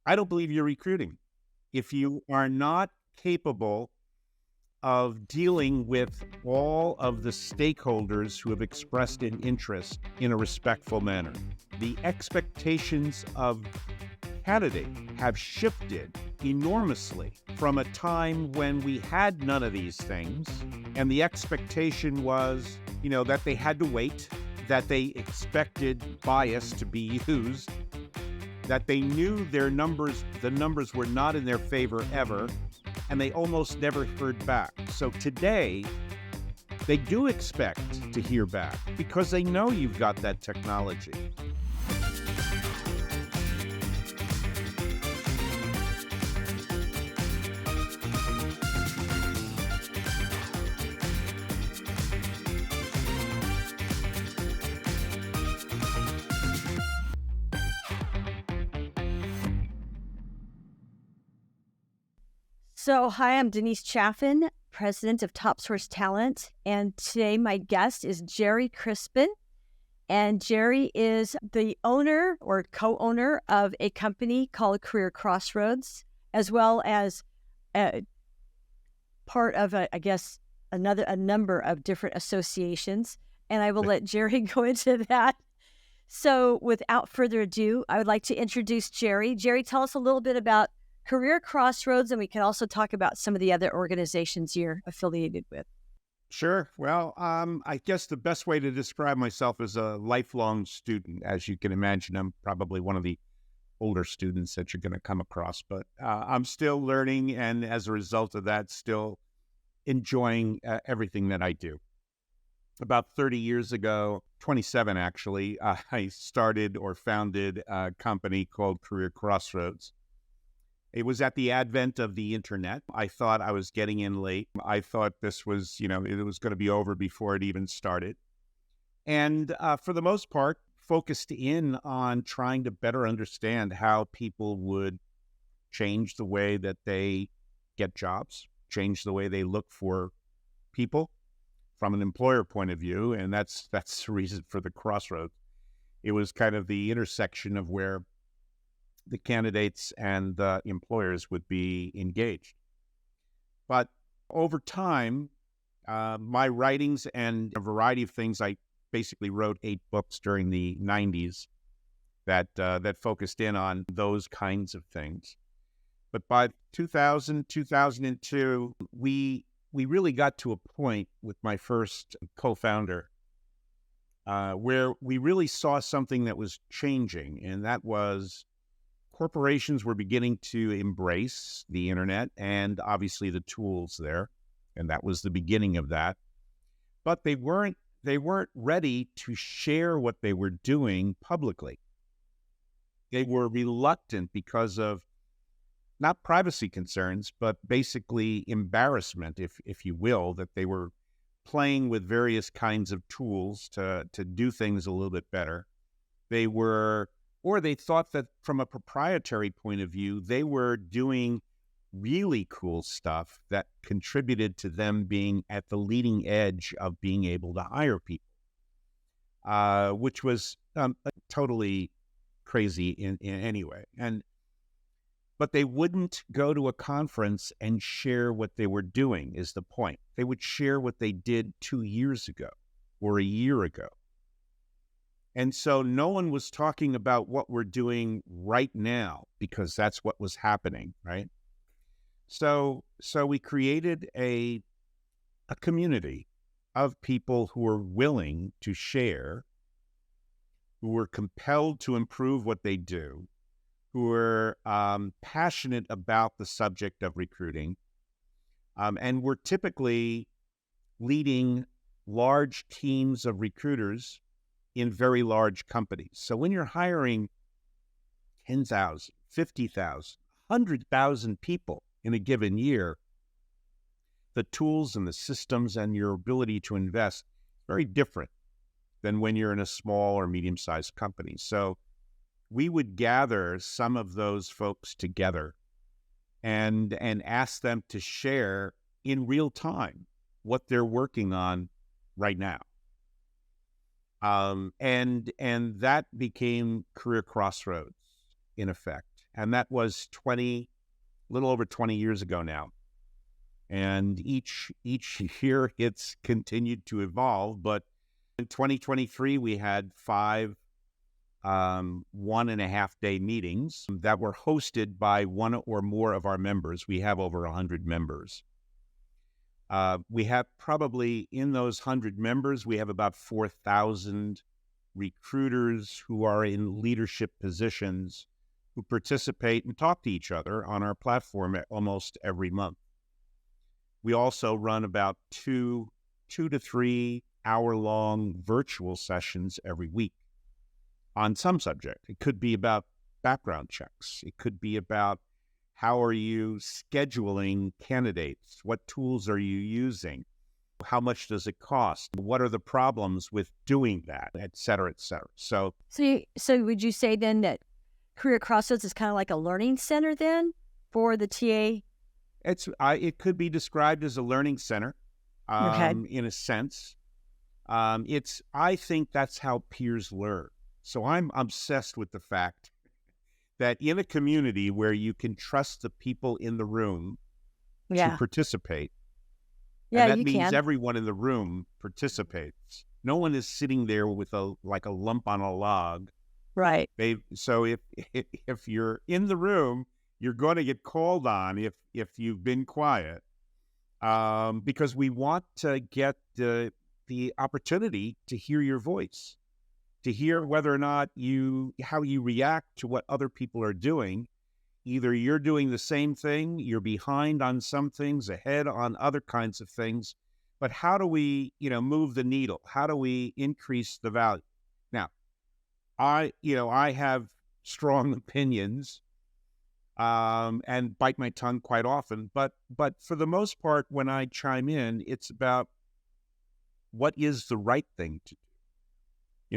I don't believe you're recruiting. If you are not capable of dealing with all of the stakeholders who have expressed an interest in a respectful manner, the expectations of candidate have shifted enormously from a time when we had none of these things, and the expectation was, that they had to wait, that they expected bias to be used, that they knew the numbers were not in their favor ever, and they almost never heard back. So today, they do expect to hear back because they know you've got that technology. So, hi, I'm Denise Chaffin, president of Top Source Talent, and today my guest is Gerry Crispin. And Gerry is the owner or co-owner of a company called CareerXroads, as well as part of, a number of different associations. And I will let Gerry go into that. So, without further ado, I would like to introduce Gerry. Gerry, tell us a little bit about CareerXroads, and we can also talk about some of the other organizations you're affiliated with. Sure. Well, I guess the best way to describe myself is a lifelong student. As you can imagine, I'm probably one of the older students that you're going to come across, but I'm still learning, and as a result of that, still enjoying everything that I do. About 30 years ago, 27 actually, I started or founded a company called CareerXroads. It was at the advent of the internet. I thought I was getting in late. I thought this was, it was going to be over before it even started. And for the most part, focused in on trying to better understand how people would change the way that they get jobs, change the way they look for people from an employer point of view. And that's the reason for the crossroads. It was kind of the intersection of where the candidates and the employers would be engaged. But over time, my writings and a variety of things, I basically wrote 8 books during the 90s that focused in on those kinds of things. But by 2000, 2002, we really got to a point with my first co-founder where we really saw something that was changing, and that was corporations were beginning to embrace the internet and obviously the tools there, and that was the beginning of that. But they weren't ready to share what they were doing publicly. They were reluctant because of not privacy concerns, but basically embarrassment, if you will, that they were playing with various kinds of tools to do things a little bit better. Or they thought that from a proprietary point of view, they were doing really cool stuff that contributed to them being at the leading edge of being able to hire people, which was totally crazy in any way. But they wouldn't go to a conference and share what they were doing, is the point. They would share what they did 2 years ago or a year ago. And so no one was talking about what we're doing right now because that's what was happening, right? So we created a community of people who are willing to share, who are compelled to improve what they do, who are passionate about the subject of recruiting, and we're typically leading large teams of recruiters in very large companies. So when you're hiring 10,000, 50,000, 100,000 people in a given year, the tools and the systems and your ability to invest is very different than when you're in a small or medium-sized company. So we would gather some of those folks together and ask them to share in real time what they're working on right now. And that became CareerXroads in effect. And that was a little over 20 years ago now. And each year it's continued to evolve. But in 2023, we had 5 1.5-day meetings that were hosted by one or more of our members. We have over 100 members. We have probably in those 100 members, we have about 4,000 recruiters who are in leadership positions who participate and talk to each other on our platform almost every month. We also run about 2 to 3 hour-long virtual sessions every week on some subject. It could be about background checks. It could be about how are you scheduling candidates? What tools are you using? How much does it cost? What are the problems with doing that, et cetera, et cetera. So would you say then that CareerXroads is kind of like a learning center then for the TA? It could be described as a learning center, Okay. in a sense. I think that's how peers learn. So I'm obsessed with the fact that in a community where you can trust the people in the room to Yeah. participate, Yeah, and that you means can. everyone in the room participates. No one is sitting there with a lump on a log. Right. So if you're in the room, you're going to get called on if you've been quiet, because we want to get the opportunity to hear your voice, to hear whether or not how you react to what other people are doing. Either you're doing the same thing, you're behind on some things, ahead on other kinds of things, but how do we, move the needle? How do we increase the value? Now, I have strong opinions, and bite my tongue quite often, but for the most part, when I chime in, it's about what is the right thing to do.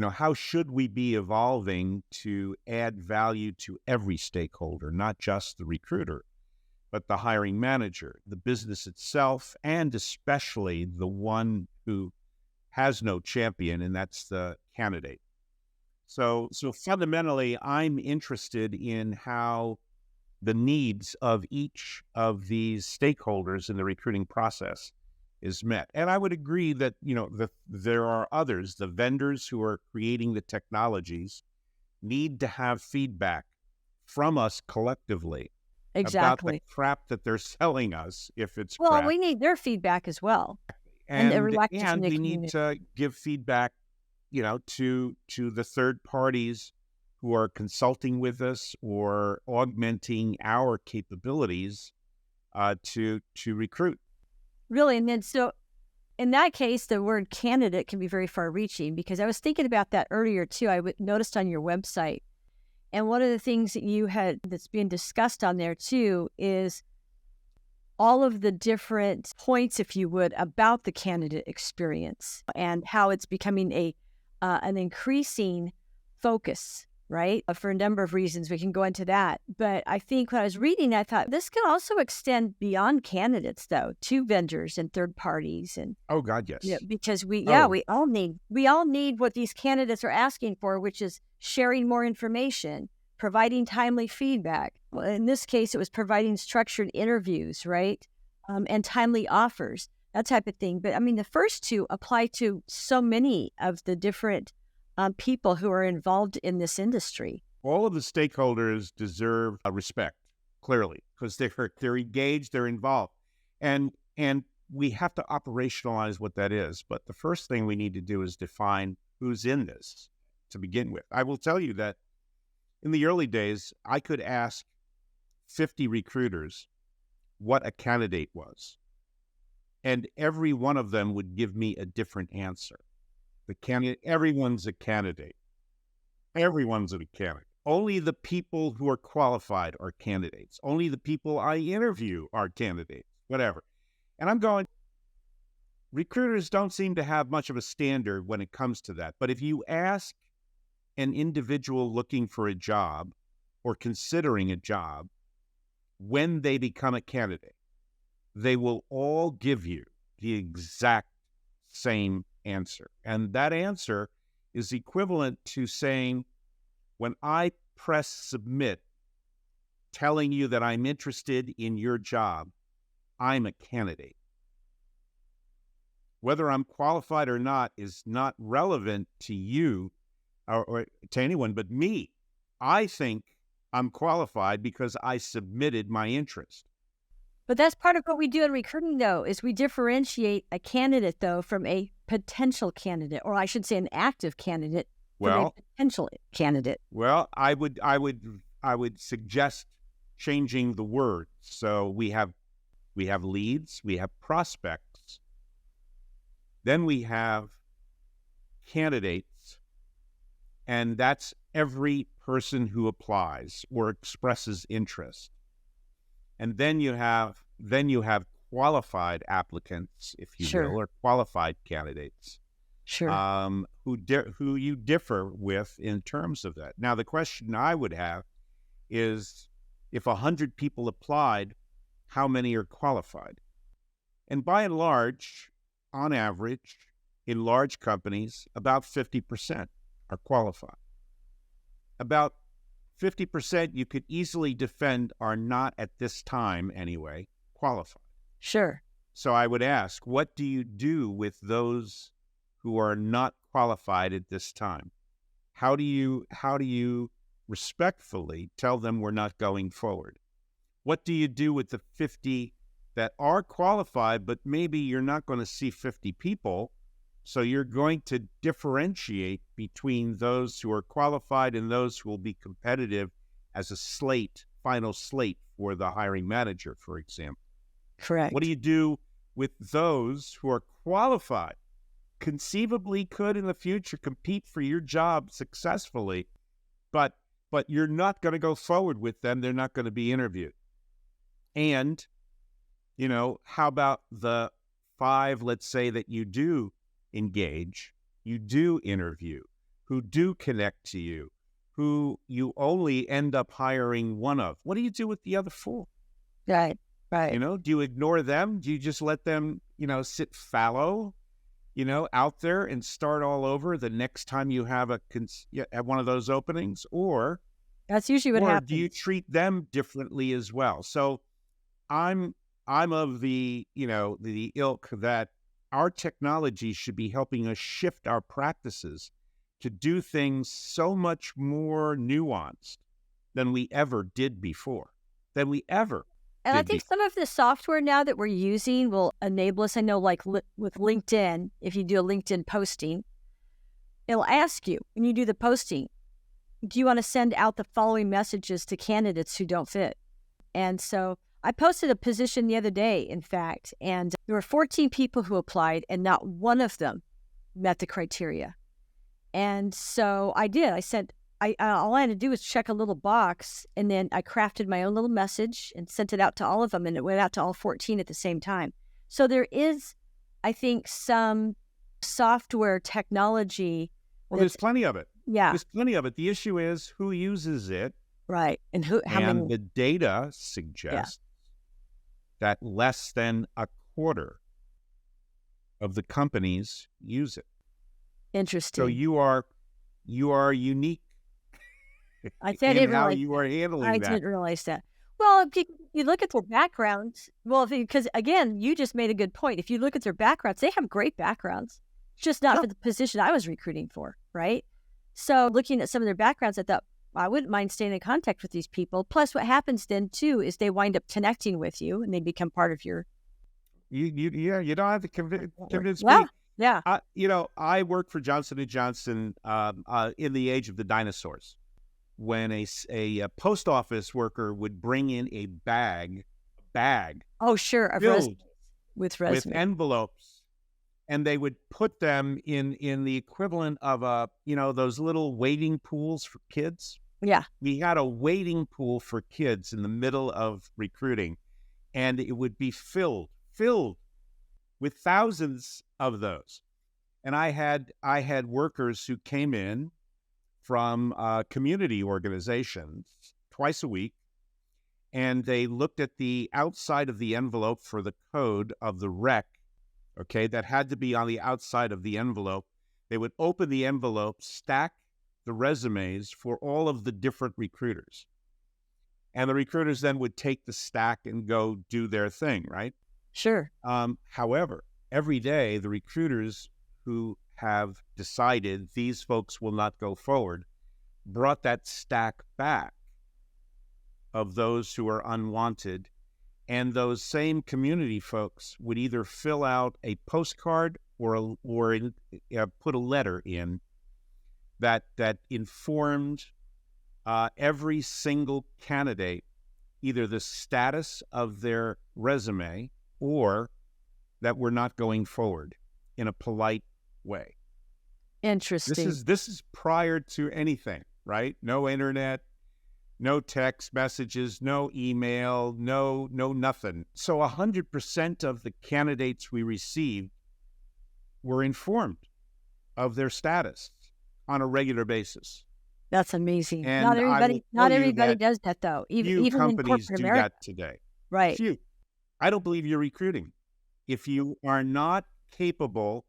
How should we be evolving to add value to every stakeholder, not just the recruiter, but the hiring manager, the business itself, and especially the one who has no champion, and that's the candidate. So fundamentally, I'm interested in how the needs of each of these stakeholders in the recruiting process is met. And I would agree that, there are others, the vendors who are creating the technologies need to have feedback from us collectively about the Exactly. crap that they're selling us, if it's Well, crap. we need their feedback as well. And And reflection from the we need community. to give feedback, to the third parties who are consulting with us or augmenting our capabilities to recruit. Really, and then so in that case, the word candidate can be very far-reaching because I was thinking about that earlier too. Noticed on your website, and one of the things that you had that's being discussed on there too is all of the different points, if you would, about the candidate experience and how it's becoming an increasing focus, right? For a number of reasons, we can go into that. But I think when I was reading, I thought this can also extend beyond candidates, though, to vendors and third parties, and Oh God, yes. because we Oh, all need what these candidates are asking for, which is sharing more information, providing timely feedback. Well, in this case, it was providing structured interviews, right, and timely offers, that type of thing. But I mean, the first two apply to so many of the different people who are involved in this industry. all of the stakeholders deserve respect, clearly, because they're engaged, they're involved, and we have to operationalize what that is. But the first thing we need to do is define who's in this to begin with. I will tell you that in the early days, I could ask 50 recruiters what a candidate was, and every one of them would give me a different answer. Everyone's a candidate. Everyone's a candidate. Only the people who are qualified are candidates. Only the people I interview are candidates, whatever. And I'm going, recruiters don't seem to have much of a standard when it comes to that. But if you ask an individual looking for a job or considering a job, when they become a candidate, they will all give you the exact same answer. And that answer is equivalent to saying, when I press submit telling you that I'm interested in your job, I'm a candidate. Whether I'm qualified or not is not relevant to you or to anyone but me. I think I'm qualified because I submitted my interest. But that's part of what we do in recruiting, though, is we differentiate a candidate, though, from a potential candidate, or I should say an active candidate from a Well, potential candidate. well, I would suggest changing the word. So we have leads, we have prospects, then we have candidates, and that's every person who applies or expresses interest. And then you have qualified applicants, if you Sure. will, or qualified candidates, Sure. who you differ with in terms of that. Now, the question I would have is, if 100 people applied, how many are qualified? And by and large, on average, in large companies, about 50% are qualified. About 50% you could easily defend are not, at this time anyway, qualified. Sure. So I would ask, what do you do with those who are not qualified at this time? How do you respectfully tell them we're not going forward? What do you do with the 50 that are qualified, but maybe you're not going to see 50 people, so you're going to differentiate between those who are qualified and those who will be competitive as a final slate for the hiring manager, for example. Correct. What do you do with those who are qualified, conceivably could in the future compete for your job successfully, but you're not going to go forward with them? They're not going to be interviewed. And, how about the 5, let's say, that you do engage, you do interview, who do connect to you, who you only end up hiring one of? What do you do with the other 4? Right. Do you ignore them? Do you just let them, sit fallow, out there and start all over the next time you have at one of those openings? Or that's usually what happens. Do you treat them differently as well? So I'm of the ilk that our technology should be helping us shift our practices to do things so much more nuanced than we ever did before. And I think some of the software now that we're using will enable us. I know, like with LinkedIn, if you do a LinkedIn posting, it'll ask you when you do the posting, do you want to send out the following messages to candidates who don't fit? And so I posted a position the other day, in fact, and there were 14 people who applied and not one of them met the criteria. And so I did. All I had to do was check a little box, and then I crafted my own little message and sent it out to all of them, and it went out to all 14 at the same time. So there is, I think, some software technology. Well, there's plenty of it. Yeah. There's plenty of it. The issue is who uses it. Right. And how many? The data suggests that less than a quarter of the companies use it. Interesting. So you are unique. I didn't how realize you are handling I that. didn't realize that. Well, if you look at their backgrounds, because again, you just made a good point. If you look at their backgrounds, they have great backgrounds, just not for the position I was recruiting for, right? So looking at some of their backgrounds, I thought, I wouldn't mind staying in contact with these people. Plus, what happens then too is they wind up connecting with you, and they become part of your. You don't have to convince well, me. Yeah. I worked for Johnson & Johnson in the age of the dinosaurs, when a post office worker would bring in a bag. Oh, sure. Of filled with with envelopes, and they would put them in the equivalent of those little wading pools for kids. Yeah. We had a wading pool for kids in the middle of recruiting, and it would be filled with thousands of those. And I had workers who came in from community organizations twice a week, and they looked at the outside of the envelope for the code of the rec, that had to be on the outside of the envelope. They would open the envelope, stack the resumes for all of the different recruiters. And the recruiters then would take the stack and go do their thing, right? Sure. However, every day, the recruiters who have decided these folks will not go forward brought that stack back of those who are unwanted. And those same community folks would either fill out a postcard or put a letter in that informed every single candidate either the status of their resume or that we're not going forward in a polite way. Interesting. This is prior to anything, right? No internet, no text messages, no email, no nothing. So 100% of the candidates we received were informed of their status on a regular basis. That's amazing. And Not everybody does that though. Few Even in companies corporate do America. that today. Right. Few. I don't believe you're recruiting if you are not capable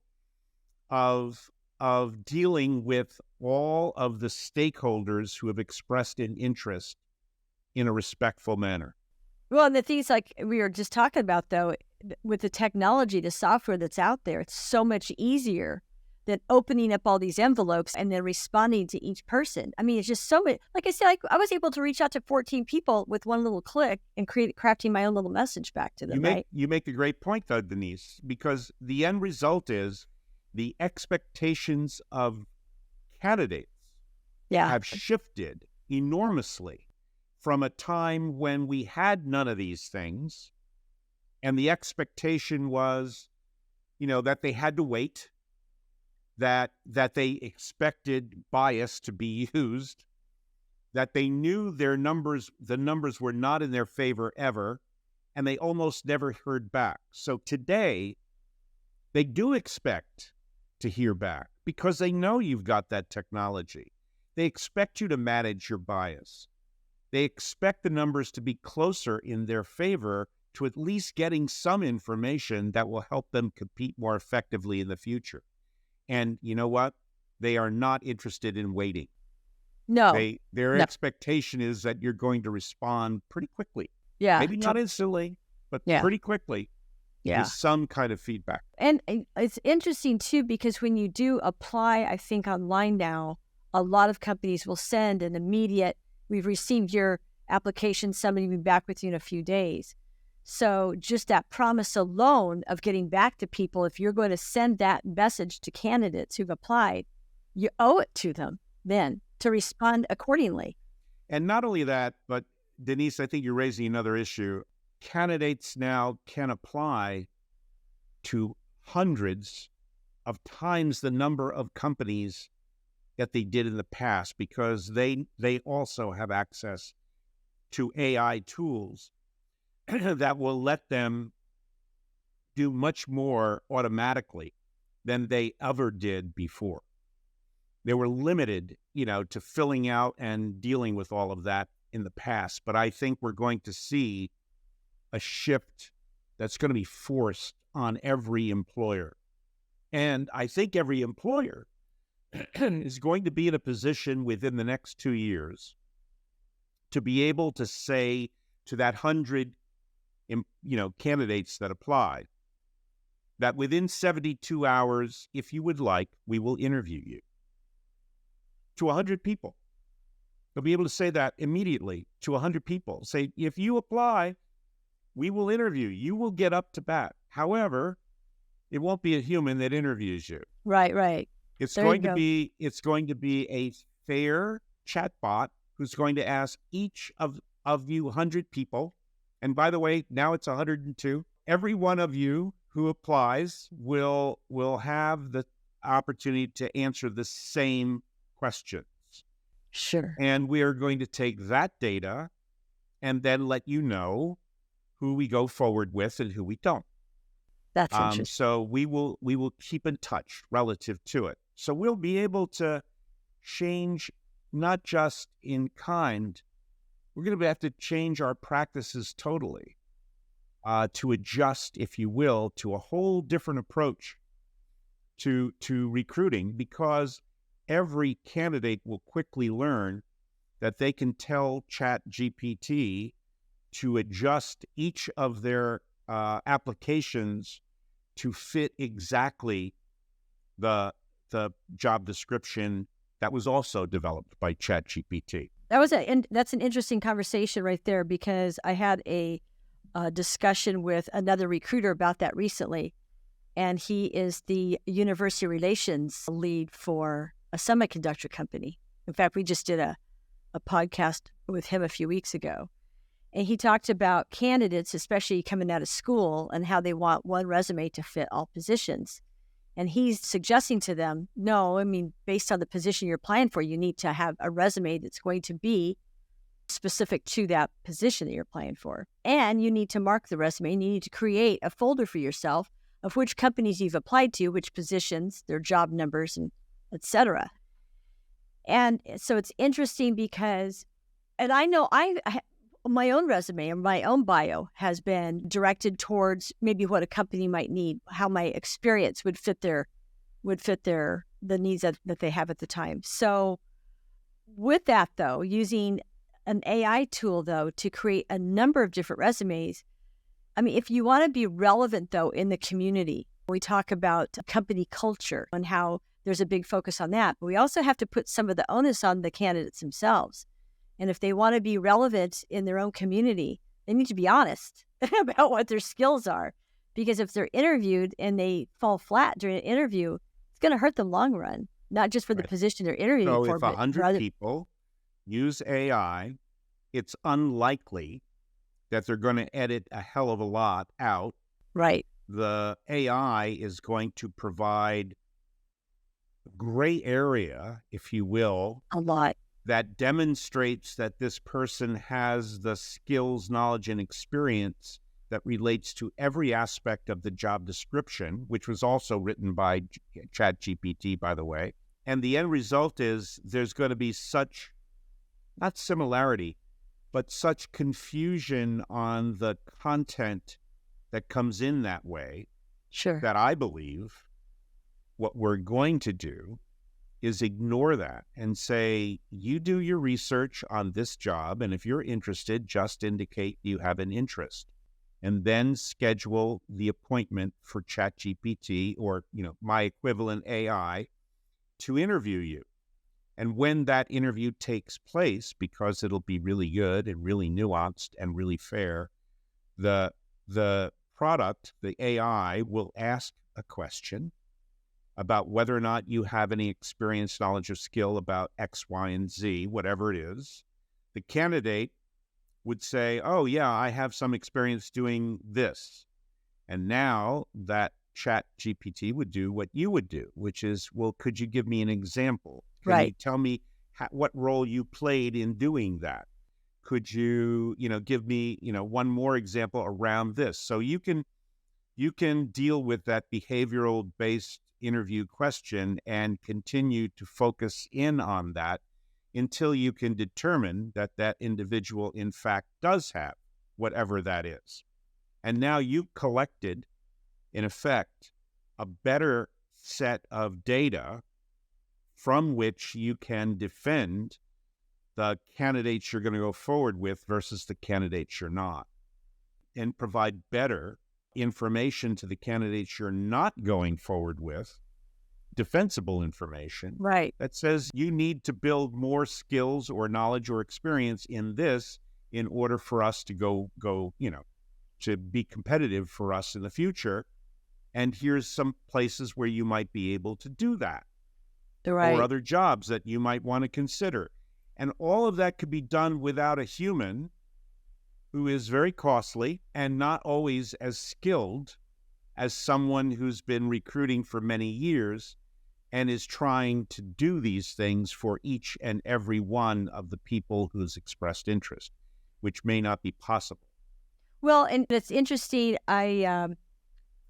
of dealing with all of the stakeholders who have expressed an interest in a respectful manner. Well, and the things like we were just talking about, though, with the technology, the software that's out there, it's so much easier than opening up all these envelopes and then responding to each person. I mean, it's just so much. Like I said, I was able to reach out to 14 people with one little click and crafting my own little message back to them, right? You make a great point, though, Denise, because the end result is the expectations of candidates have shifted enormously from a time when we had none of these things, and the expectation was, that they had to wait, that they expected bias to be used, that they knew the numbers were not in their favor ever, and they almost never heard back. So today, they do expect to hear back because they know you've got that technology. They expect you to manage your bias. They expect the numbers to be closer in their favor to at least getting some information that will help them compete more effectively in the future. And you know what? They are not interested in waiting. No. Their expectation is that you're going to respond pretty quickly. Yeah. Maybe not instantly, but pretty quickly. Yeah. With some kind of feedback. And it's interesting, too, because when you do apply, I think online now, a lot of companies will send an immediate, we've received your application, somebody will be back with you in a few days. So just that promise alone of getting back to people, if you're going to send that message to candidates who've applied, you owe it to them then to respond accordingly. And not only that, but Denise, I think you're raising another issue. Candidates now can apply to hundreds of times the number of companies that they did in the past because they also have access to AI tools that will let them do much more automatically than they ever did before. They were limited, to filling out and dealing with all of that in the past. But I think we're going to see a shift that's going to be forced on every employer. And I think every employer is going to be in a position within the next 2 years to be able to say to that 100, candidates that apply, that within 72 hours, if you would like, we will interview you. To 100 people. They'll be able to say that immediately to 100 people. Say, if you apply, we will interview. You will get up to bat. However, it won't be a human that interviews you. Right. It's going to be a fair chatbot who's going to ask each of you 100 people. And by the way, now it's 102. Every one of you who applies will have the opportunity to answer the same questions. Sure. And we are going to take that data and then let you know who we go forward with and who we don't. That's interesting. So we will keep in touch relative to it. So we'll be able to change not just in kind. We're going to have to change our practices totally to adjust, if you will, to a whole different approach to recruiting, because every candidate will quickly learn that they can tell Chat GPT to adjust each of their applications to fit exactly the job description that was also developed by Chat GPT. That's an interesting conversation right there, because I had a discussion with another recruiter about that recently, and he is the university relations lead for a semiconductor company. In fact, we just did a podcast with him a few weeks ago, and he talked about candidates, especially coming out of school, and how they want one resume to fit all positions. And he's suggesting to them, no, I mean, based on the position you're applying for, you need to have a resume that's going to be specific to that position that you're applying for. And you need to mark the resume, and you need to create a folder for yourself of which companies you've applied to, which positions, their job numbers, and et cetera. And so it's interesting because, and I know my own resume or my own bio has been directed towards maybe what a company might need, how my experience would fit the needs that they have at the time. So with that, though, using an AI tool, though, to create a number of different resumes, I mean, if you want to be relevant, though, in the community, we talk about company culture and how there's a big focus on that, but we also have to put some of the onus on the candidates themselves. And if they want to be relevant in their own community, they need to be honest about what their skills are. Because if they're interviewed and they fall flat during an interview, it's going to hurt them long run, not just for the position they're interviewing so for. If 100 people use AI, it's unlikely that they're going to edit a hell of a lot out. Right. The AI is going to provide a gray area, if you will. A lot. That demonstrates that this person has the skills, knowledge, and experience that relates to every aspect of the job description, which was also written by ChatGPT, by the way. And the end result is there's going to be such, not similarity, but such confusion on the content that comes in that way. Sure. That I believe what we're going to do is ignore that and say, you do your research on this job, and if you're interested, just indicate you have an interest, and then schedule the appointment for ChatGPT or, my equivalent AI to interview you. And when that interview takes place, because it'll be really good and really nuanced and really fair, the product, the AI, will ask a question about whether or not you have any experience, knowledge, or skill about X, Y, and Z, whatever it is. The candidate would say, oh, yeah, I have some experience doing this. And now that Chat GPT would do what you would do, which is, well, could you give me an example? Can you tell me what role you played in doing that? Could you, give me, one more example around this? So you can deal with that behavioral-based interview question and continue to focus in on that until you can determine that that individual, in fact, does have whatever that is. And now you collected, in effect, a better set of data from which you can defend the candidates you're going to go forward with versus the candidates you're not, and provide better information to the candidates you're not going forward with, defensible information, right, that says you need to build more skills or knowledge or experience in this in order for us to go, to be competitive for us in the future. And here's some places where you might be able to do that, right, or other jobs that you might want to consider. And all of that could be done without a human, who is very costly and not always as skilled as someone who's been recruiting for many years and is trying to do these things for each and every one of the people who's expressed interest, which may not be possible. Well, and it's interesting. I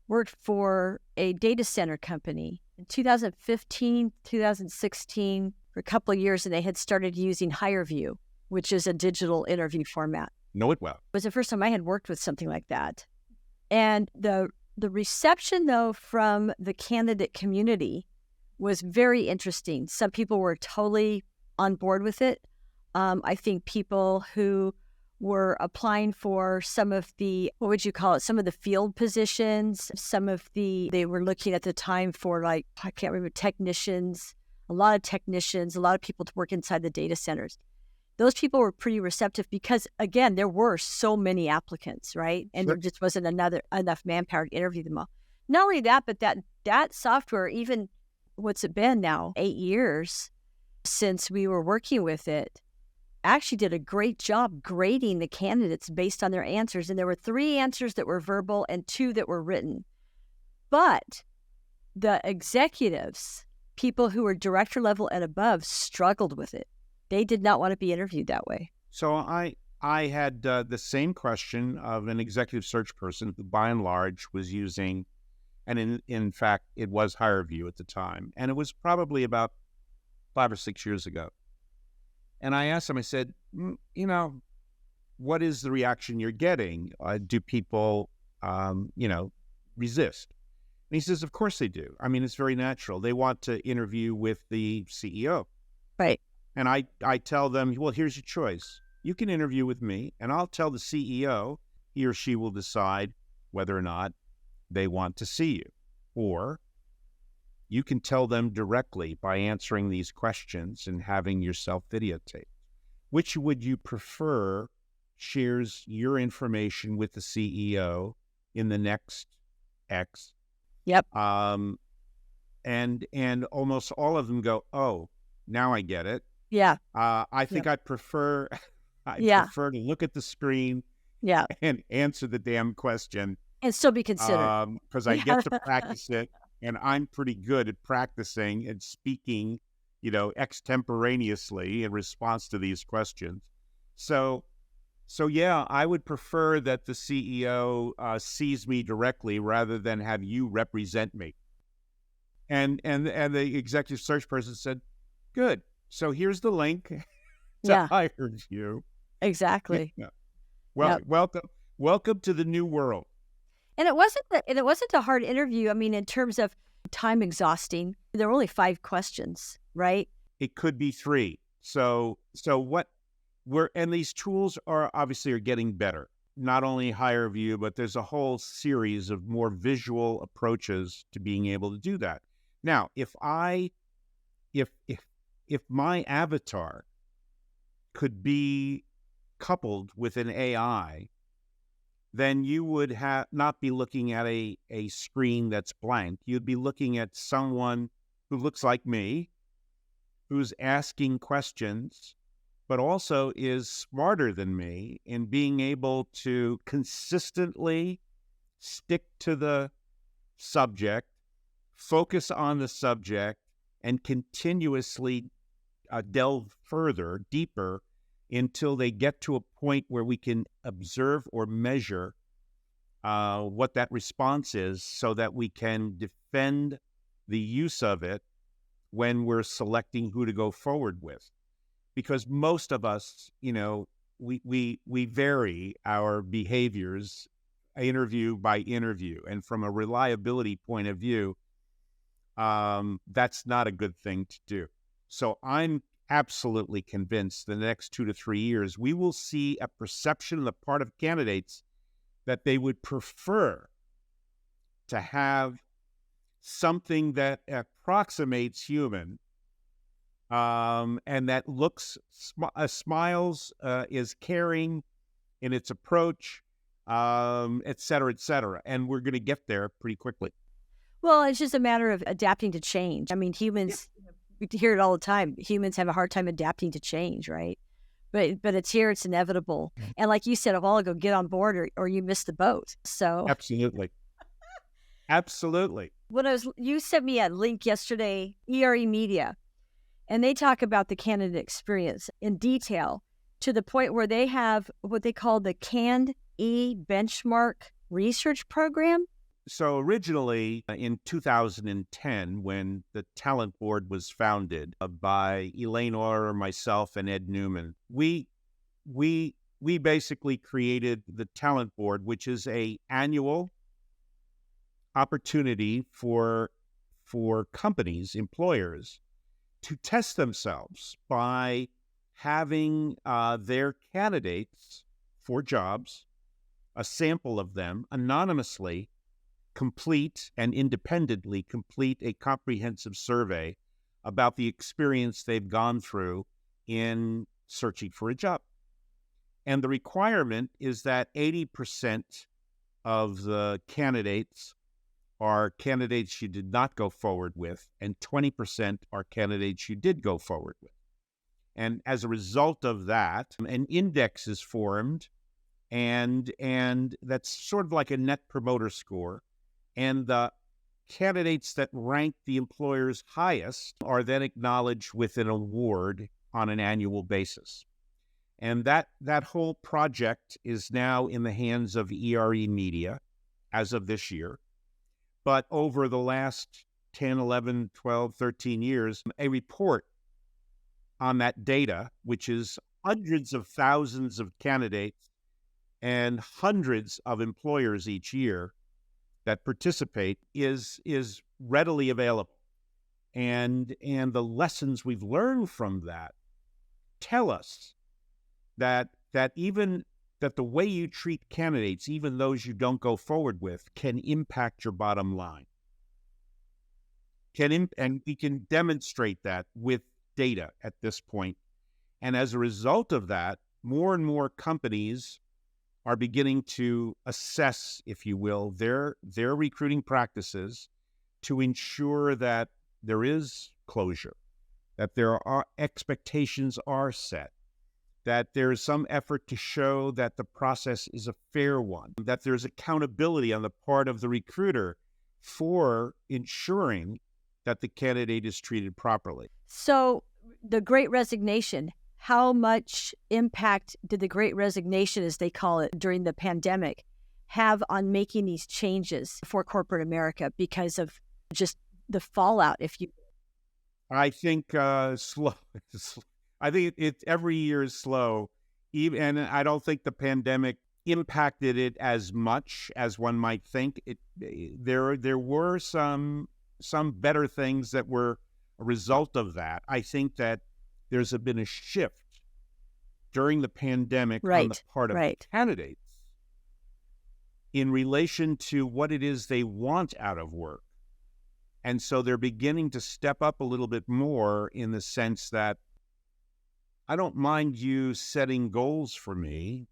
worked for a data center company in 2015, 2016, for a couple of years, and they had started using HireVue, which is a digital interview format. Know it well. It was the first time I had worked with something like that. And the reception, though, from the candidate community was very interesting. Some people were totally on board with it. I think people who were applying for some of the, what would you call it? Some of the field positions, they were looking at the time for like, I can't remember, technicians, a lot of people to work inside the data centers. Those people were pretty receptive because, again, there were so many applicants, right? And Sure. there just wasn't enough manpower to interview them all. Not only that, but that software, even what's it been now, 8 years since we were working with it, actually did a great job grading the candidates based on their answers. And there were 3 answers that were verbal and 2 that were written. But the executives, people who were director level and above, struggled with it. They did not want to be interviewed that way. So I had the same question of an executive search person who, by and large, was using, and in fact, it was HireVue at the time, and it was probably about 5 or 6 years ago. And I asked him, I said, what is the reaction you're getting? Do people, resist? And he says, of course they do. I mean, it's very natural. They want to interview with the CEO. Right. And I tell them, well, here's your choice. You can interview with me, and I'll tell the CEO, he or she will decide whether or not they want to see you. Or you can tell them directly by answering these questions and having yourself videotaped. Which would you prefer shares your information with the CEO in the next X? Yep. And almost all of them go, oh, now I get it. Yeah. I think I'd prefer prefer to look at the screen and answer the damn question. And still be considered. Because I get to practice it, and I'm pretty good at practicing and speaking, extemporaneously in response to these questions. So yeah, I would prefer that the CEO sees me directly rather than have you represent me. And the executive search person said, good. So here's the link to HireVue. Exactly. Yeah. Well, welcome to the new world. And it wasn't a hard interview. I mean, in terms of time exhausting, there were only 5 questions, right? It could be 3. So and these tools are getting better. Not only HireVue, but there's a whole series of more visual approaches to being able to do that. Now, if my avatar could be coupled with an AI, then you would not be looking at a screen that's blank. You'd be looking at someone who looks like me, who's asking questions, but also is smarter than me in being able to consistently stick to the subject, focus on the subject, and continuously delve further, deeper, until they get to a point where we can observe or measure what that response is so that we can defend the use of it when we're selecting who to go forward with. Because most of us, we vary our behaviors interview by interview. And from a reliability point of view, that's not a good thing to do. So I'm absolutely convinced the next 2 to 3 years, we will see a perception on the part of candidates that they would prefer to have something that approximates human, and that looks, smiles, is caring in its approach, et cetera, et cetera. And we're going to get there pretty quickly. Well, it's just a matter of adapting to change. I mean, humans, we hear it all the time. Humans have a hard time adapting to change, right? But it's here, it's inevitable. And like you said a while ago, get on board or you miss the boat. So absolutely. Absolutely. You sent me a link yesterday, ERE Media, and they talk about the candidate experience in detail to the point where they have what they call the Canned benchmark research program. So originally in 2010, when the talent board was founded by Elaine Orr, myself, and Ed Newman, we basically created the talent board, which is a annual opportunity for companies, employers, to test themselves by having their candidates for jobs, a sample of them, anonymously complete and independently complete a comprehensive survey about the experience they've gone through in searching for a job. And the requirement is that 80% of the candidates are candidates you did not go forward with, and 20% are candidates you did go forward with. And as a result of that, an index is formed, and that's sort of like a net promoter score. And the candidates that rank the employers highest are then acknowledged with an award on an annual basis. And that whole project is now in the hands of ERE Media as of this year. But over the last 10, 11, 12, 13 years, a report on that data, which is hundreds of thousands of candidates and hundreds of employers each year that participate, is readily available. And the lessons we've learned from that tell us that the way you treat candidates, even those you don't go forward with, can impact your bottom line. And we can demonstrate that with data at this point. And as a result of that, more and more companies are beginning to assess, if you will, their recruiting practices to ensure that there is closure, that there are expectations are set, that there's some effort to show that the process is a fair one, that there's accountability on the part of the recruiter for ensuring that the candidate is treated properly. So the Great Resignation, how much impact did the Great Resignation, as they call it, during the pandemic have on making these changes for corporate America because of just the fallout, if you... I think slow. I think it every year is slow, and I don't think the pandemic impacted it as much as one might think. There were some better things that were a result of that. I think that there's been a shift during the pandemic on the part of candidates in relation to what it is they want out of work. And so they're beginning to step up a little bit more in the sense that I don't mind you setting goals for me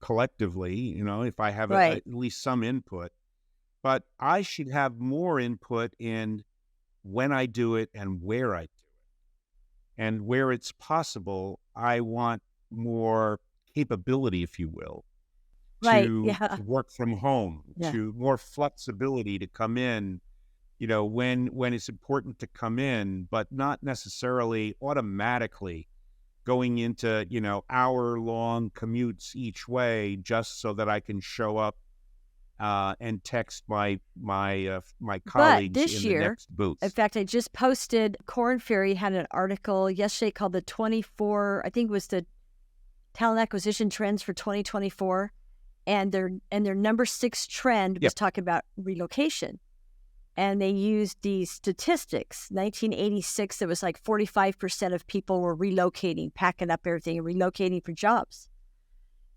collectively, if I have at least some input, but I should have more input in when I do it and where I do it. And where it's possible, I want more capability, if you will, to work from home, to more flexibility to come in, when it's important to come in, but not necessarily automatically going into, hour-long commutes each way just so that I can show up and text my colleagues in the next booth. In fact, I just posted, Korn Ferry had an article yesterday called the 24, I think it was the talent acquisition trends for 2024. And their number 6 trend was talking about relocation. And they used these statistics. 1986, it was like 45% of people were relocating, packing up everything and relocating for jobs.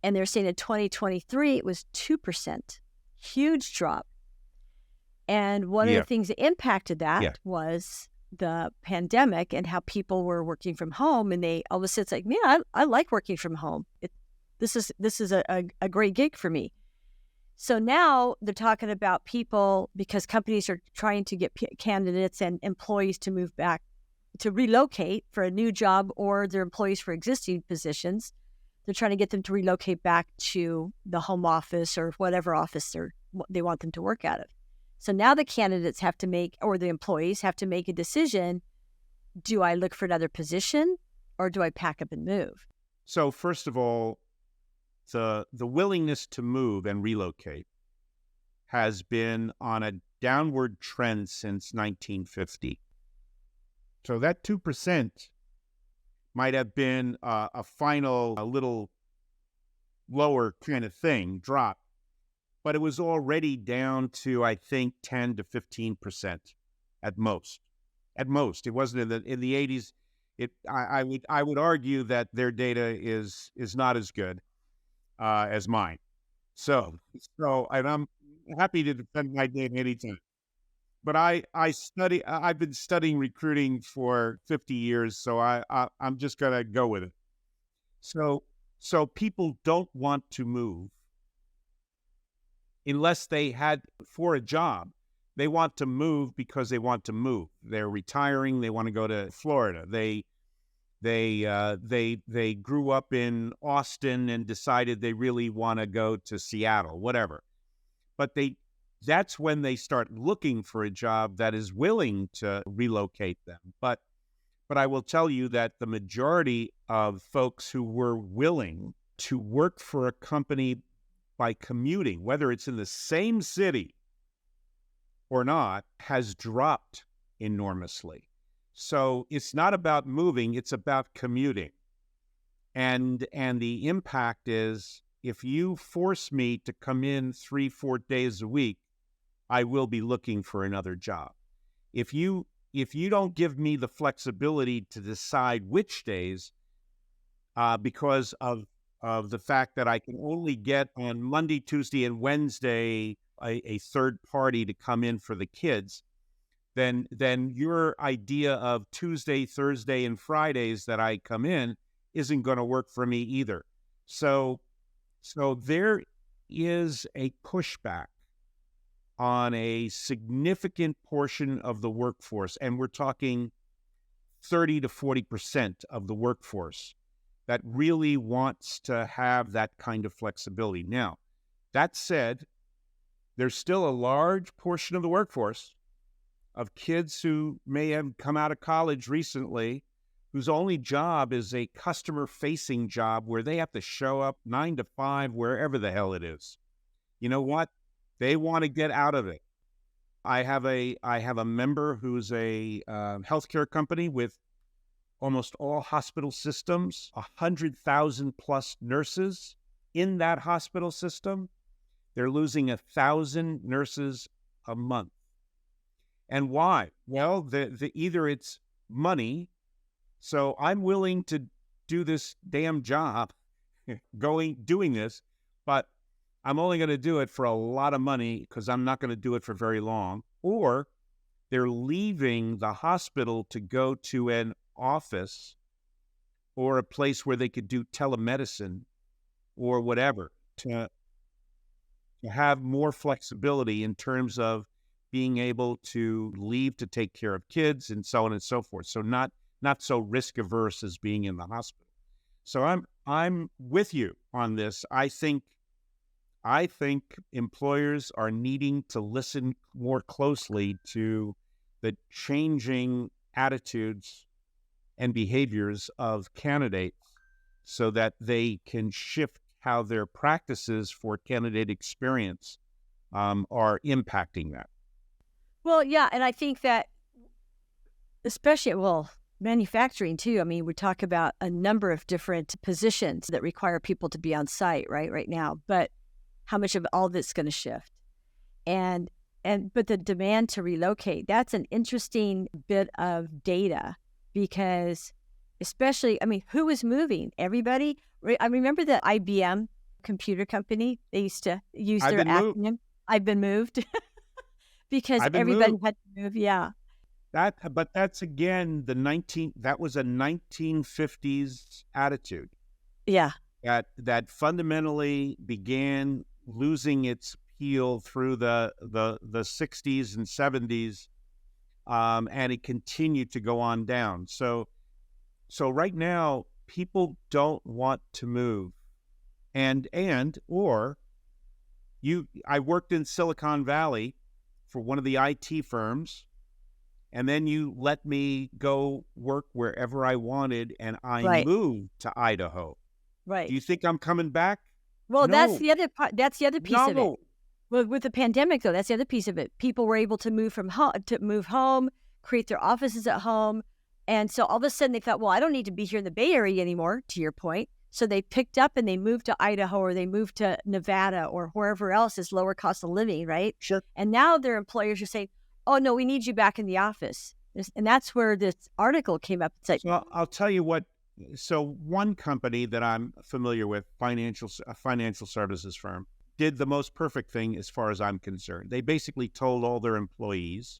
And they're saying in 2023, it was 2%. Huge drop. And one of the things that impacted that was the pandemic and how people were working from home. And they all of a sudden, it's like, man, I like working from home. This is a great gig for me. So now they're talking about people, because companies are trying to get candidates and employees to move back, to relocate for a new job, or their employees for existing positions. They're trying to get them to relocate back to the home office or whatever office they want them to work out of. So now the candidates have to make, or the employees have to make a decision. Do I look for another position or do I pack up and move? So first of all, the willingness to move and relocate has been on a downward trend since 1950. So that 2% might have been a little lower kind of thing, drop, but it was already down to, I think, 10 to 15% at most. At most, it wasn't in the 80s. I would argue that their data is not as good as mine. And I'm happy to defend my data anytime. But I've been studying recruiting for 50 years, so I'm just gonna go with it. So people don't want to move unless they had for a job. They want to move because they want to move. They're retiring. They want to go to Florida. They grew up in Austin and decided they really want to go to Seattle, whatever. But that's when they start looking for a job that is willing to relocate them. But I will tell you that the majority of folks who were willing to work for a company by commuting, whether it's in the same city or not, has dropped enormously. So it's not about moving, it's about commuting. And the impact is, if you force me to come in 3-4 days a week, I will be looking for another job. If you don't give me the flexibility to decide which days, because of the fact that I can only get on Monday, Tuesday, and Wednesday a third party to come in for the kids, then your idea of Tuesday, Thursday, and Fridays that I come in isn't going to work for me either. So there is a pushback on a significant portion of the workforce, and we're talking 30 to 40% of the workforce that really wants to have that kind of flexibility. Now, that said, there's still a large portion of the workforce of kids who may have come out of college recently, whose only job is a customer-facing job where they have to show up 9 to 5, wherever the hell it is. You know what? They want to get out of it. I have a member who's a healthcare company with almost all hospital systems, 100,000 plus nurses in that hospital system. They're losing 1,000 nurses a month. And why? Well, either it's money, so I'm willing to do this damn job, doing this, but I'm only going to do it for a lot of money because I'm not going to do it for very long. Or they're leaving the hospital to go to an office or a place where they could do telemedicine or whatever to have more flexibility in terms of being able to leave to take care of kids and so on and so forth. So not so risk averse as being in the hospital. So I'm with you on this. I think employers are needing to listen more closely to the changing attitudes and behaviors of candidates so that they can shift how their practices for candidate experience are impacting that. Well, yeah, and I think that especially, manufacturing too. I mean, we talk about a number of different positions that require people to be on site right now, but how much of all this going to shift? But the demand to relocate, that's an interesting bit of data because especially, I mean, who is moving? Everybody? I remember the IBM computer company, they used to use their acronym, I've been moved, because everybody had to move, yeah. But that's again that was a 1950s attitude. Yeah. That fundamentally began losing its appeal through the 60s and 70s, and it continued to go on down. So right now, people don't want to move, I worked in Silicon Valley for one of the IT firms, and then you let me go work wherever I wanted, and I moved to Idaho. Right. Do you think I'm coming back? Well, No. that's the other part. That's the other piece of it. No. Well, with the pandemic, though, that's the other piece of it. People were able to move home, create their offices at home, and so all of a sudden they thought, well, I don't need to be here in the Bay Area anymore. To your point, so they picked up and they moved to Idaho or they moved to Nevada or wherever else is lower cost of living, right? Sure. And now their employers are saying, oh no, we need you back in the office. And that's where this article came up. It's like, So I'll tell you what. So one company that I'm familiar with, a financial services firm, did the most perfect thing as far as I'm concerned. They basically told all their employees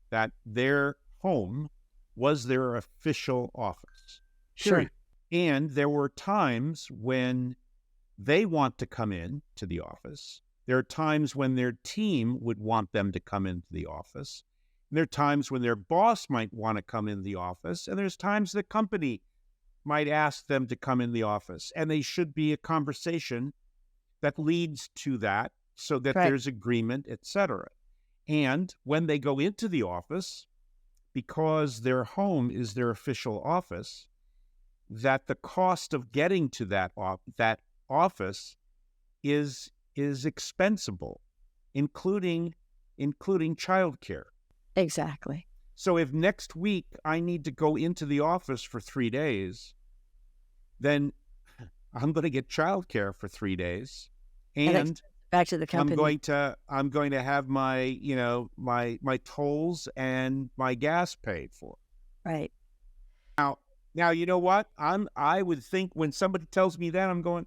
that their home was their official office. sure, And there were times when they want to come in to the office. There are times when their team would want them to come into the office. And there are times when their boss might want to come in the office. And there's times the company might ask them to come in the office. And they should be a conversation that leads to that so that right, there's agreement, etc. And when they go into the office, because their home is their official office, that the cost of getting to that office is expensible, including childcare. exactly. So if next week I need to go into the office for 3 days, then I'm going to get childcare for 3 days, And that's and back to the I'm company. going to have my my tolls and my gas paid for. Right. Now you know what? I would think when somebody tells me that, I'm going,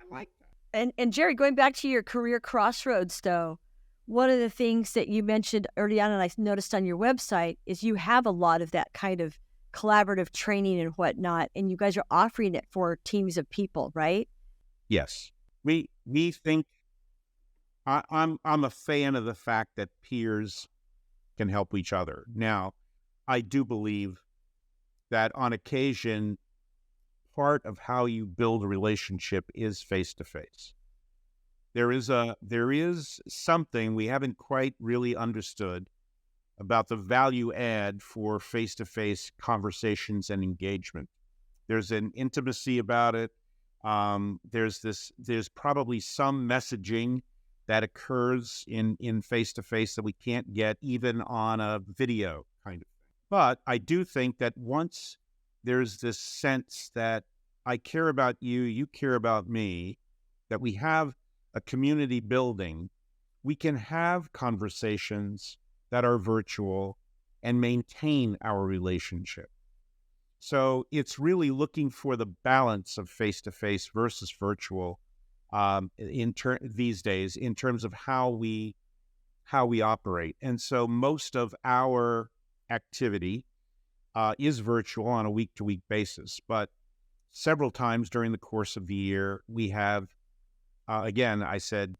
I like that. And Gerry, going back to your career crossroads, though, one of the things that you mentioned early on, and I noticed on your website, is you have a lot of that kind of collaborative training and whatnot, and you guys are offering it for teams of people, right? Yes, we think I'm a fan of the fact that peers can help each other. Now, I do believe that on occasion, part of how you build a relationship is face to face. There is something we haven't quite really understood about the value add for face to face conversations and engagement. There's an intimacy about it. There's probably some messaging that occurs in face to face that we can't get even on a video kind of thing. But I do think that once there's this sense that I care about you, you care about me, that we have a community building, we can have conversations that are virtual and maintain our relationship. So it's really looking for the balance of face-to-face versus virtual these days in terms of how we operate. And so most of our activity is virtual on a week-to-week basis, but several times during the course of the year, we have, again, I said,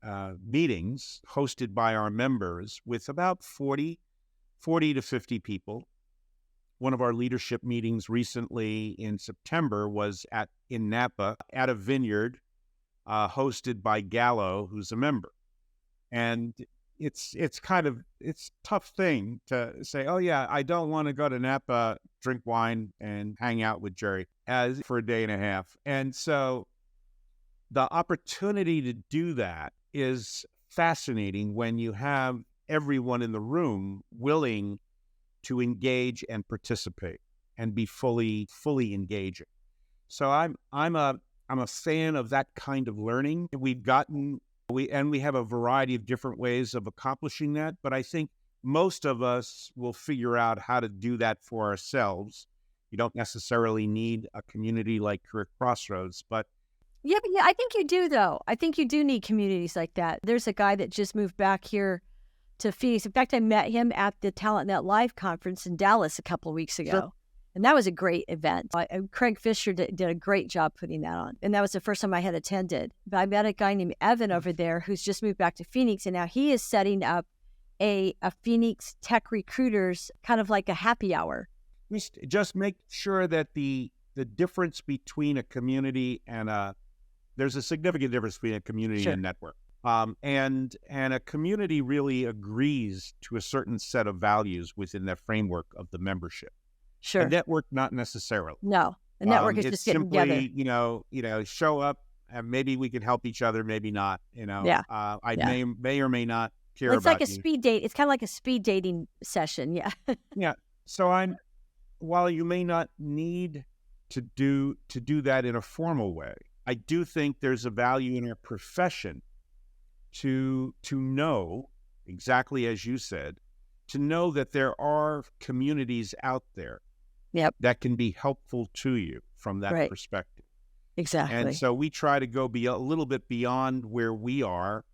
meetings hosted by our members with about 40 to 50 people. One of our leadership meetings recently in September was in Napa at a vineyard hosted by Gallo, who's a member. And it's a tough thing to say, oh yeah, I don't want to go to Napa, drink wine and hang out with Gerry for a day and a half. And so the opportunity to do that is fascinating when you have everyone in the room willing to engage and participate and be fully engaging. So I'm a fan of that kind of learning. We have a variety of different ways of accomplishing that, but I think most of us will figure out how to do that for ourselves. You don't necessarily need a community like CareerXroads, but Yeah, but I think you do, though. I think you do need communities like that. There's a guy that just moved back here to Phoenix. In fact, I met him at the TalentNet Live conference in Dallas a couple of weeks ago. Sure. And that was a great event. Craig Fisher did a great job putting that on. And that was the first time I had attended. But I met a guy named Evan over there who's just moved back to Phoenix. And now he is setting up a Phoenix tech recruiters, kind of like a happy hour. We just make sure that the difference between a community and there's a significant difference between a community Sure. and a network. And a community really agrees to a certain set of values within the framework of the membership. Sure. A network, not necessarily. No, the network is It's just getting simply, together. show up and maybe we can help each other, maybe not. Yeah. I Yeah. may or may not care Well, it's about like a you. speed date. It's kind of like a speed dating session. Yeah. Yeah. So while you may not need to do that in a formal way, I do think there's a value in our profession to know, exactly as you said, to know that there are communities out there Yep. that can be helpful to you from that Right. perspective. And Exactly. so we try to go a little bit beyond where we are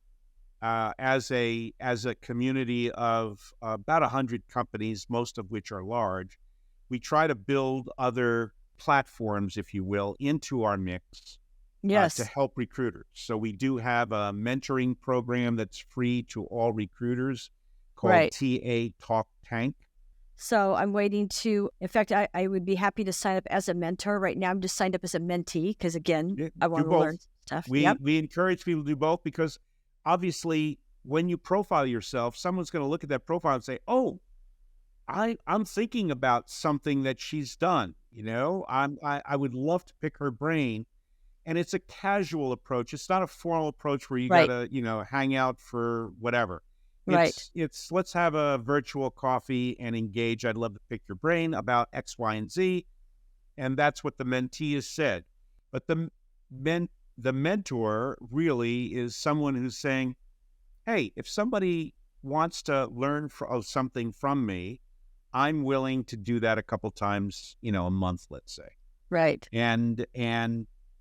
as a community of about 100 companies, most of which are large. We try to build other platforms, if you will, into our mix to Yes. help recruiters. So we do have a mentoring program that's free to all recruiters called Right. TA Talk Tank. So I'm waiting to, in fact, I would be happy to sign up as a mentor. Right now, I'm just signed up as a mentee because, again, Yeah, I do want to learn both. stuff. We Yep. we encourage people to do both because obviously when you profile yourself, someone's going to look at that profile and say, "Oh, I'm thinking about something that she's done. I would love to pick her brain." And it's a casual approach. It's not a formal approach where you got Right. to hang out for whatever. Right. It's let's have a virtual coffee and engage. I'd love to pick your brain about X, Y, and Z. And that's what the mentee has said. But the mentor really is someone who's saying, "Hey, if somebody wants to learn something from me, I'm willing to do that a couple times, a month, let's say." Right. And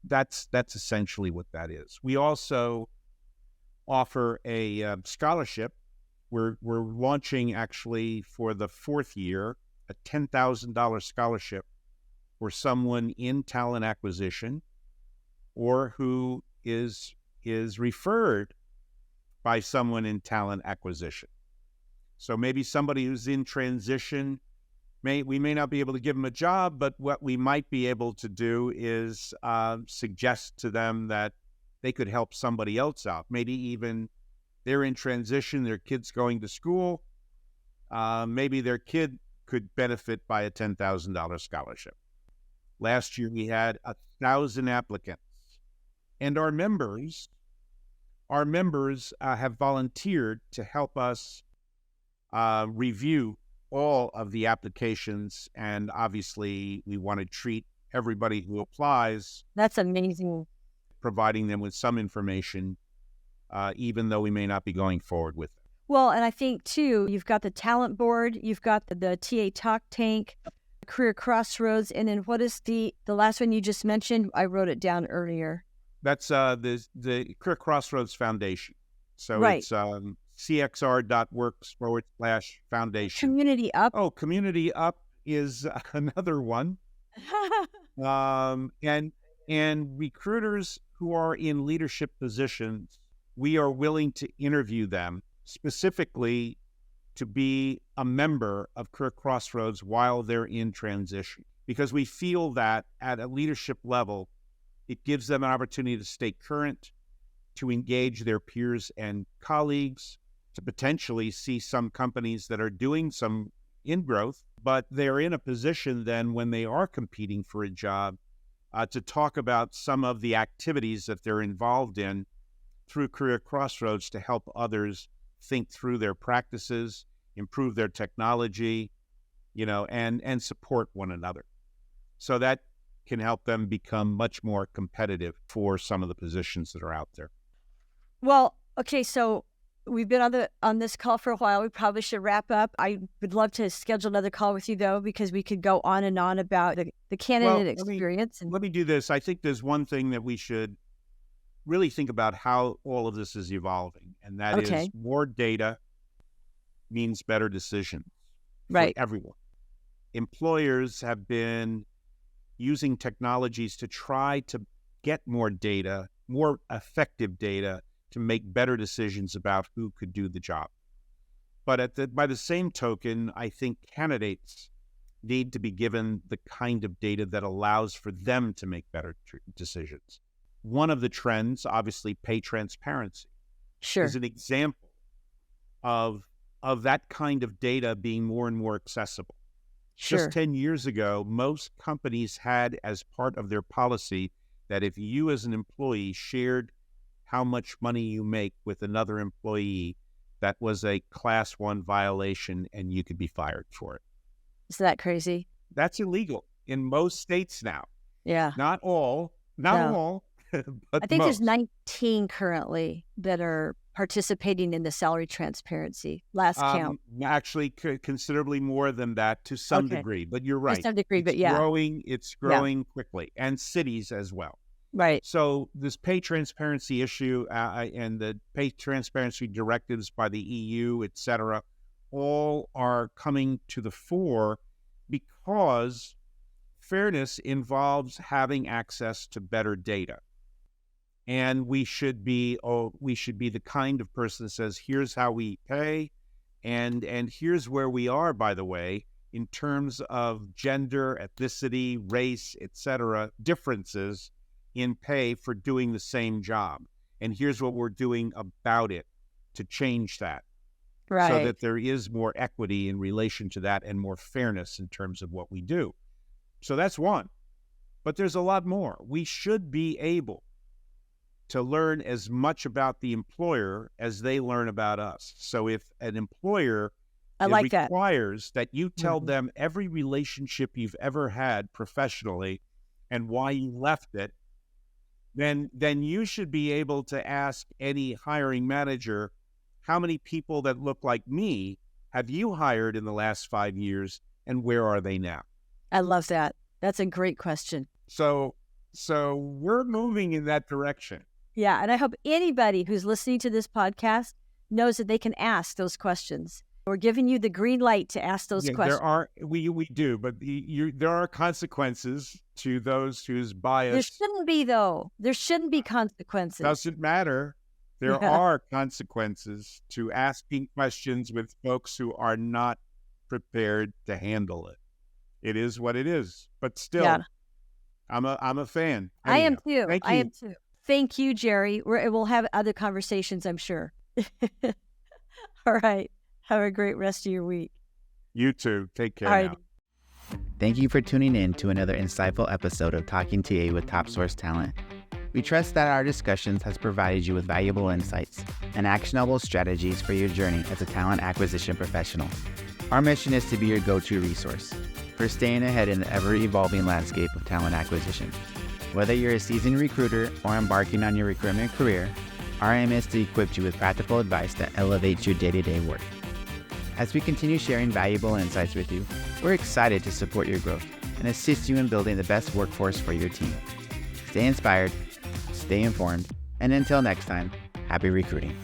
that's essentially what that is. We also offer a scholarship. We're launching actually for the fourth year a $10,000 scholarship for someone in talent acquisition or who is referred by someone in talent acquisition. So maybe somebody who's in transition, we may not be able to give them a job, but what we might be able to do is suggest to them that they could help somebody else out. Maybe even they're in transition, their kid's going to school. Maybe their kid could benefit by a $10,000 scholarship. Last year, we had 1,000 applicants. And our members have volunteered to help us review all of the applications. And obviously, we want to treat everybody who applies, That's amazing. providing them with some information, even though we may not be going forward with it. Well, and I think, too, you've got the talent board, you've got the TA Talk Tank, CareerXroads, and then what is the last one you just mentioned? I wrote it down earlier. That's the CareerXroads Foundation. So Right. it's cxr.works/foundation. Community Up. Oh, Community Up is another one. And recruiters who are in leadership positions, we are willing to interview them specifically to be a member of CareerXroads while they're in transition, because we feel that at a leadership level, it gives them an opportunity to stay current, to engage their peers and colleagues, to potentially see some companies that are doing some ingrowth, but they're in a position then when they are competing for a job to talk about some of the activities that they're involved in through CareerXroads to help others think through their practices, improve their technology, and support one another. So that can help them become much more competitive for some of the positions that are out there. Well, okay, so we've been on this call for a while. We probably should wrap up. I would love to schedule another call with you, though, because we could go on and on about the candidate experience. Let me do this. I think there's one thing that we should really think about how all of this is evolving, and that is more data means better decisions for everyone. Employers have been using technologies to try to get more data, more effective data, to make better decisions about who could do the job. But by the same token, I think candidates need to be given the kind of data that allows for them to make better decisions. One of the trends, obviously, pay transparency, is an example of that kind of data being more and more accessible. Just 10 years ago, most companies had as part of their policy that if you as an employee shared how much money you make with another employee, that was a Class 1 violation and you could be fired for it. Is that crazy? That's illegal in most states now. Yeah. Not all, but I think there's most. 19 currently that are participating in the salary transparency. Last count. Actually, considerably more than that to some Okay. degree. But you're To right; some degree, it's but yeah. growing. It's Yeah. growing quickly, and cities as well. Right. So this pay transparency issue and the pay transparency directives by the EU, et cetera, all are coming to the fore because fairness involves having access to better data. And we should be the kind of person that says, here's how we pay, and here's where we are, by the way, in terms of gender, ethnicity, race, et cetera, differences in pay for doing the same job. And here's what we're doing about it to change that. Right. So that there is more equity in relation to that and more fairness in terms of what we do. So that's one. But there's a lot more. We should be able to learn as much about the employer as they learn about us. So if an employer requires that you tell them every relationship you've ever had professionally and why you left it, then you should be able to ask any hiring manager, how many people that look like me have you hired in the last 5 years, and where are they now? I love that. That's a great question. So we're moving in that direction. Yeah, and I hope anybody who's listening to this podcast knows that they can ask those questions. We're giving you the green light to ask those questions. We do, but there are consequences to those whose bias. There shouldn't be, though. There shouldn't be consequences. Doesn't matter. There are consequences to asking questions with folks who are not prepared to handle it. It is what it is. But still, I'm a fan. Anyhow, I am too. Thank you. I am too. Thank you, Gerry. We'll have other conversations, I'm sure. All right. Have a great rest of your week. You too. Take care now. Thank you for tuning in to another insightful episode of Talking TA with Top Source Talent. We trust that our discussions has provided you with valuable insights and actionable strategies for your journey as a talent acquisition professional. Our mission is to be your go-to resource for staying ahead in the ever-evolving landscape of talent acquisition. Whether you're a seasoned recruiter or embarking on your recruitment career, our aim is to equip you with practical advice that elevates your day-to-day work. As we continue sharing valuable insights with you, we're excited to support your growth and assist you in building the best workforce for your team. Stay inspired, stay informed, and until next time, happy recruiting.